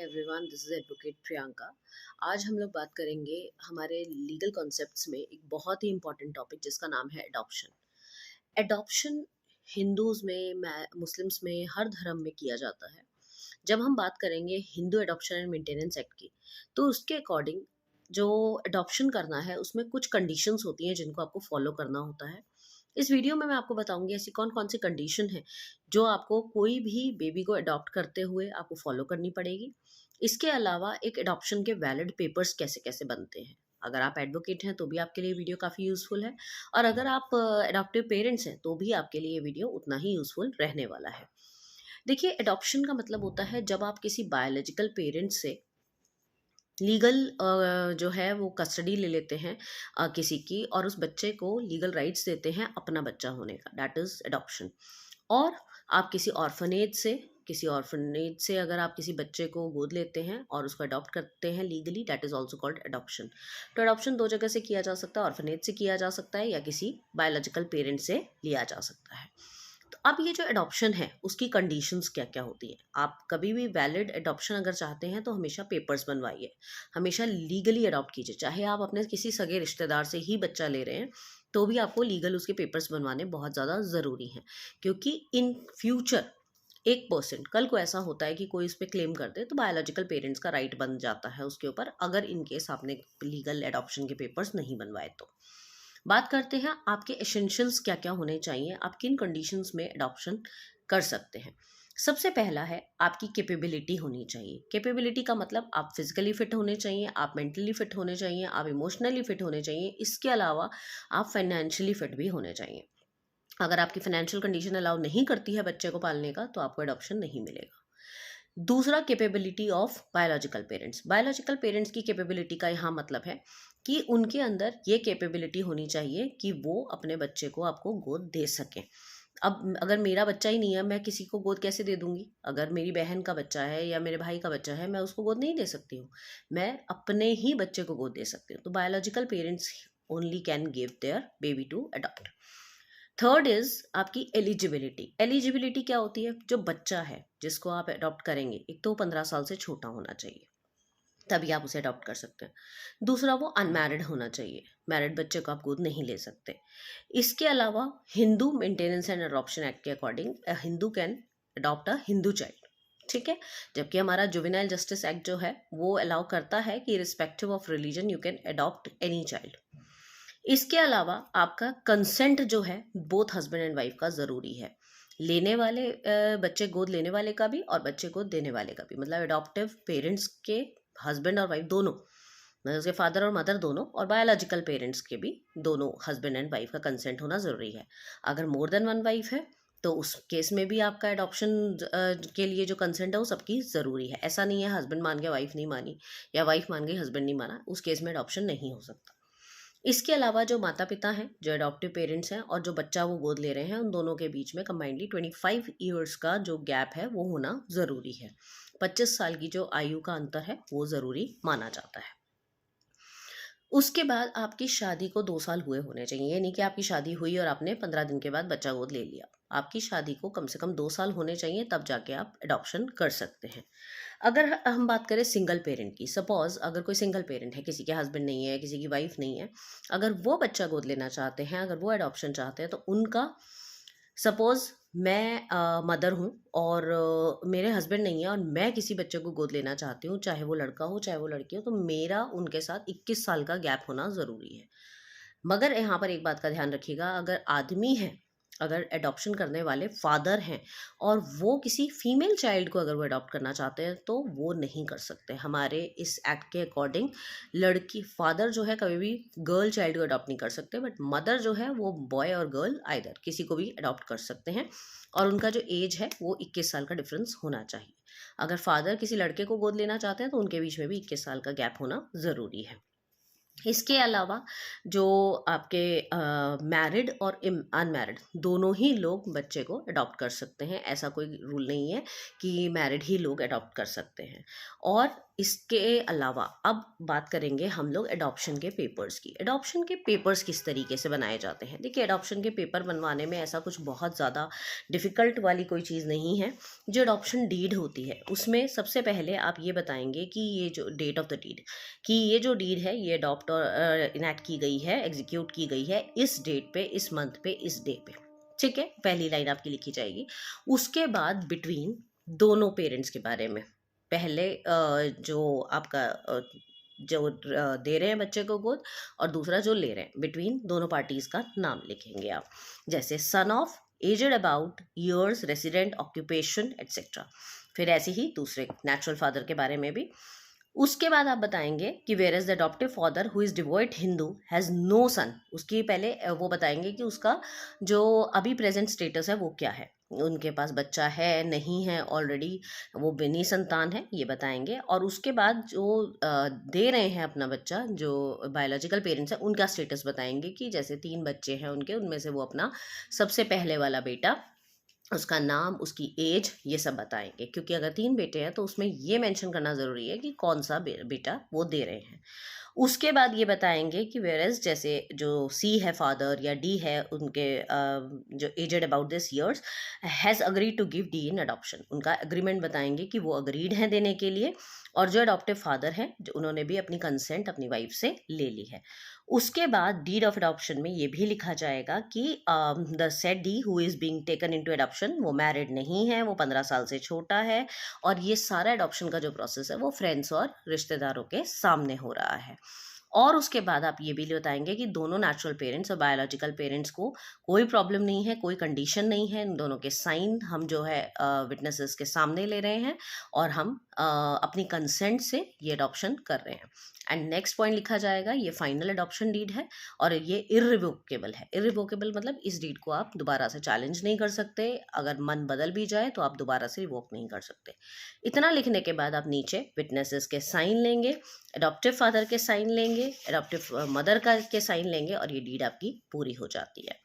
Everyone, this is advocate Priyanka. आज हम लोग बात करेंगे हमारे लीगल कॉन्सेप्ट्स में एक बहुत ही इंपॉर्टेंट टॉपिक जिसका नाम है एडॉप्शन। एडॉप्शन हिंदूज में, मुस्लिम्स में, हर धर्म में किया जाता है। जब हम बात करेंगे Hindu adoption and maintenance act की, तो उसके अकॉर्डिंग जो एडॉप्शन करना है उसमें कुछ कंडीशंस होती हैं जिनको आपको फॉलो करना होता है। इस वीडियो में मैं आपको बताऊंगी ऐसी कौन कौन सी कंडीशन है जो आपको कोई भी बेबी को अडॉप्ट करते हुए आपको फॉलो करनी पड़ेगी। इसके अलावा एक अडॉप्शन के वैलिड पेपर्स कैसे कैसे बनते हैं। अगर आप एडवोकेट हैं तो भी आपके लिए वीडियो काफ़ी यूज़फुल है, और अगर आप अडॉप्टिव पेरेंट्स हैं तो भी आपके लिए ये वीडियो उतना ही यूज़फुल रहने वाला है। देखिए, अडॉप्शन का मतलब होता है जब आप किसी बायोलॉजिकल पेरेंट से लीगल जो है वो कस्टडी ले लेते हैं किसी की, और उस बच्चे को लीगल राइट्स देते हैं अपना बच्चा होने का, दैट इज़ अडॉप्शन। और आप किसी ऑर्फनेज से अगर आप किसी बच्चे को गोद लेते हैं और उसको अडॉप्ट करते हैं legally, that is also called adoption. तो अडॉप्शन दो जगह से किया जा सकता है, ऑर्फनेज से किया जा सकता है या किसी बायोलॉजिकल पेरेंट से लिया जा सकता है। तो अब ये जो एडॉप्शन है उसकी कंडीशंस क्या क्या होती हैं। आप कभी भी वैलिड एडॉप्शन अगर चाहते हैं तो हमेशा पेपर्स बनवाइए, हमेशा लीगली अडॉप्ट कीजिए। चाहे आप अपने किसी सगे रिश्तेदार से ही बच्चा ले रहे हैं तो भी आपको लीगल उसके पेपर्स बनवाने बहुत ज़्यादा ज़रूरी हैं, क्योंकि इन फ्यूचर 1% कल को ऐसा होता है कि कोई इस पर क्लेम कर दे तो बायोलॉजिकल पेरेंट्स का राइट बन जाता है उसके ऊपर, अगर इन केस आपने लीगल एडॉप्शन के पेपर्स नहीं बनवाए तो। बात करते हैं आपके एसेंशियल्स क्या क्या होने चाहिए, आप किन कंडीशंस में अडॉप्शन कर सकते हैं। सबसे पहला है आपकी कैपेबिलिटी होनी चाहिए। कैपेबिलिटी का मतलब आप फिजिकली फिट होने चाहिए, आप मेंटली फिट होने चाहिए, आप इमोशनली फिट होने चाहिए। इसके अलावा आप फाइनेंशियली फिट भी होने चाहिए। अगर आपकी फाइनेंशियल कंडीशन अलाउ नहीं करती है बच्चे को पालने का तो आपको अडॉप्शन नहीं मिलेगा। दूसरा, capability of biological parents. Biological parents की कैपेबिलिटी का यहाँ मतलब है कि उनके अंदर ये कैपेबिलिटी होनी चाहिए कि वो अपने बच्चे को आपको गोद दे सकें। अब अगर मेरा बच्चा ही नहीं है, मैं किसी को गोद कैसे दे दूंगी। अगर मेरी बहन का बच्चा है या मेरे भाई का बच्चा है, मैं उसको गोद नहीं दे सकती हूँ। मैं अपने ही बच्चे को गोद दे सकती हूँ। तो biological parents only can give their baby to adopt. Third is आपकी एलिजिबिलिटी। एलिजिबिलिटी क्या होती है? जो बच्चा है जिसको आप अडॉप्ट करेंगे, एक तो 15 साल से छोटा होना चाहिए, तभी आप उसे अडॉप्ट कर सकते हैं। दूसरा, वो अनमैरिड होना चाहिए, मैरिड बच्चे को आप गोद नहीं ले सकते। इसके अलावा Hindu maintenance and adoption act के according Hindu can adopt a Hindu child, ठीक है। जबकि हमारा जुवेनाइल जस्टिस एक्ट जो है वो अलाउ करता है कि respective of religion you can adopt any child. इसके अलावा आपका कंसेंट जो है बोथ हस्बैंड एंड वाइफ का ज़रूरी है। लेने वाले बच्चे गोद लेने वाले का भी और बच्चे गोद देने वाले का भी, मतलब अडॉप्टिव पेरेंट्स के हस्बैंड और वाइफ दोनों, मतलब उसके फादर और मदर दोनों, और बायोलॉजिकल पेरेंट्स के भी दोनों हस्बैंड एंड वाइफ का कंसेंट होना ज़रूरी है। अगर मोर देन वन वाइफ है तो उस केस में भी आपका एडॉप्शन के लिए जो कंसेंट है वो सबकी ज़रूरी है। ऐसा नहीं है हस्बैंड मान गया वाइफ नहीं मानी, या वाइफ मान गई हस्बैंड नहीं माना, उस केस में एडॉप्शन नहीं हो सकता। इसके अलावा जो माता पिता हैं, जो अडॉप्टिव पेरेंट्स हैं, और जो बच्चा वो गोद ले रहे हैं, उन दोनों के बीच में कंबाइंडली 25 ईयर्स का जो गैप है वो होना ज़रूरी है। 25 साल की जो आयु का अंतर है वो ज़रूरी माना जाता है। उसके बाद आपकी शादी को 2 साल हुए होने चाहिए। ये नहीं कि आपकी शादी हुई और आपने 15 दिन के बाद बच्चा गोद ले लिया। आपकी शादी को कम से कम 2 साल होने चाहिए, तब जाके आप अडॉप्शन कर सकते हैं। अगर हम बात करें सिंगल पेरेंट की, सपोज अगर कोई सिंगल पेरेंट है, किसी के हस्बैंड नहीं है, किसी की वाइफ नहीं है, अगर वो बच्चा गोद लेना चाहते हैं, अगर वो अडॉप्शन चाहते हैं, तो उनका, सपोज मैं मदर हूँ और मेरे हस्बैंड नहीं है और मैं किसी बच्चे को गोद लेना चाहती हूँ, चाहे वो लड़का हो चाहे वो लड़की हो, तो मेरा उनके साथ 21 साल का गैप होना ज़रूरी है। मगर यहाँ पर एक बात का ध्यान रखिएगा, अगर आदमी है, अगर अडॉप्शन करने वाले फादर हैं और वो किसी फीमेल चाइल्ड को अगर वो अडॉप्ट करना चाहते हैं तो वो नहीं कर सकते। हमारे इस एक्ट के अकॉर्डिंग लड़की, फादर जो है कभी भी गर्ल चाइल्ड को अडॉप्ट नहीं कर सकते, बट मदर जो है वो बॉय और गर्ल आइदर किसी को भी अडॉप्ट कर सकते हैं, और उनका जो एज है वो 21 साल का डिफरेंस होना चाहिए। अगर फादर किसी लड़के को गोद लेना चाहते हैं तो उनके बीच में भी 21 साल का गैप होना ज़रूरी है। इसके अलावा जो आपके मैरिड और अनमैरिड दोनों ही लोग बच्चे को अडॉप्ट कर सकते हैं। ऐसा कोई रूल नहीं है कि मैरिड ही लोग अडॉप्ट कर सकते हैं। और इसके अलावा अब बात करेंगे हम लोग अडॉप्शन के पेपर्स की। अडॉप्शन के पेपर्स किस तरीके से बनाए जाते हैं? देखिए, अडॉप्शन के पेपर बनवाने में ऐसा कुछ बहुत ज़्यादा डिफ़िकल्ट वाली कोई चीज़ नहीं है। जो अडॉप्शन डीड होती है उसमें सबसे पहले आप ये बताएंगे कि ये जो डेट ऑफ द डीड, कि ये जो डीड है ये अडॉप्ट और इनैक्ट की गई है, एग्जीक्यूट की गई है इस डेट पे, इस मंथ पे, इस डे पे। ठीक है, पहली लाइन आपकी लिखी जाएगी। उसके बाद बिटवीन दोनों पेरेंट्स के बारे में, पहले जो आपका जो दे रहे हैं बच्चे को गोद, और दूसरा जो ले रहे हैं, बिटवीन दोनों पार्टीज का नाम लिखेंगे आप। जैसे son of, aged about, years, resident, occupation etcetera. फिर ऐसे ही दूसरे नेचुरल फादर के बारे में भी। उसके बाद आप बताएंगे कि where is the adoptive father who is devout Hindu has no son. उसकी पहले वो बताएंगे कि उसका जो अभी प्रेजेंट स्टेटस है वो क्या है, उनके पास बच्चा है नहीं है, ऑलरेडी वो बिनी संतान है, ये बताएंगे। और उसके बाद जो दे रहे हैं अपना बच्चा, जो बायोलॉजिकल पेरेंट्स हैं, उनका स्टेटस बताएंगे कि जैसे 3 बच्चे हैं उनके, उनमें से वो अपना सबसे पहले वाला बेटा, उसका नाम, उसकी एज, ये सब बताएंगे। क्योंकि अगर 3 बेटे हैं तो उसमें ये मेंशन करना ज़रूरी है कि कौन सा बेटा वो दे रहे हैं। उसके बाद ये बताएंगे कि वेयरएज जैसे जो सी है फादर या डी है, उनके जो aged about this years has agreed to give the in adoption. उनका एग्रीमेंट बताएंगे कि वो अग्रीड हैं देने के लिए। और जो अडॉप्टिव फादर हैं, जो उन्होंने भी अपनी कंसेंट अपनी वाइफ से ले ली है। उसके बाद डीड ऑफ अडॉप्शन में ये भी लिखा जाएगा कि the said D who is being taken into adoption, वो मैरिड नहीं है, वो 15 साल से छोटा है, और ये सारा अडॉप्शन का जो प्रोसेस है वो फ्रेंड्स और रिश्तेदारों के सामने हो रहा है। और उसके बाद आप ये भी बताएंगे कि दोनों नेचुरल पेरेंट्स और बायोलॉजिकल पेरेंट्स को कोई प्रॉब्लम नहीं है, कोई कंडीशन नहीं है, इन दोनों के साइन हम जो है विटनेसेस के सामने ले रहे हैं, और हम अपनी कंसेंट से ये अडॉप्शन कर रहे हैं। एंड नेक्स्ट पॉइंट लिखा जाएगा, ये फाइनल अडॉप्शन डीड है और ये इररिवोकेबल है। इररिवोकेबल मतलब इस डीड को आप दोबारा से चैलेंज नहीं कर सकते, अगर मन बदल भी जाए तो आप दोबारा से रिवोक नहीं कर सकते। इतना लिखने के बाद आप नीचे विटनेसेस के साइन लेंगे, अडॉप्टिव फादर के साइन लेंगे, अडॉप्टिव मदर का के साइन लेंगे, और ये डीड आपकी पूरी हो जाती है।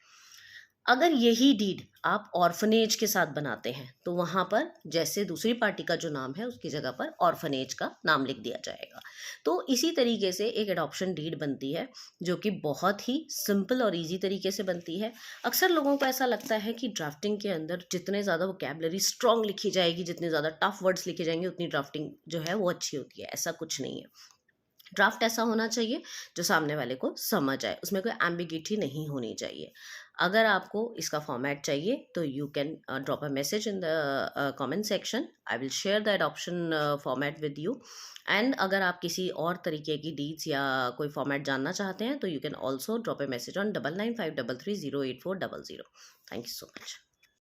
अगर यही डीड आप ऑर्फनेज के साथ बनाते हैं तो वहाँ पर जैसे दूसरी पार्टी का जो नाम है उसकी जगह पर ऑर्फनेज का नाम लिख दिया जाएगा। तो इसी तरीके से एक एडॉप्शन डीड बनती है, जो कि बहुत ही सिंपल और इजी तरीके से बनती है। अक्सर लोगों को ऐसा लगता है कि ड्राफ्टिंग के अंदर जितने ज़्यादा वोकैबुलरी स्ट्रॉन्ग लिखी जाएगी, जितने ज़्यादा टफ वर्ड्स लिखे जाएंगे, उतनी ड्राफ्टिंग जो है वो अच्छी होती है। ऐसा कुछ नहीं है। ड्राफ्ट ऐसा होना चाहिए जो सामने वाले को समझ आए, उसमें कोई एम्बिगिटी नहीं होनी चाहिए। अगर आपको इसका फॉर्मेट चाहिए तो you can drop a message in the comment section, I will share the adoption format with you. And अगर आप किसी और तरीके की डीड्स या कोई फॉर्मेट जानना चाहते हैं तो you can also drop a message on 9953308400। Thank you so much.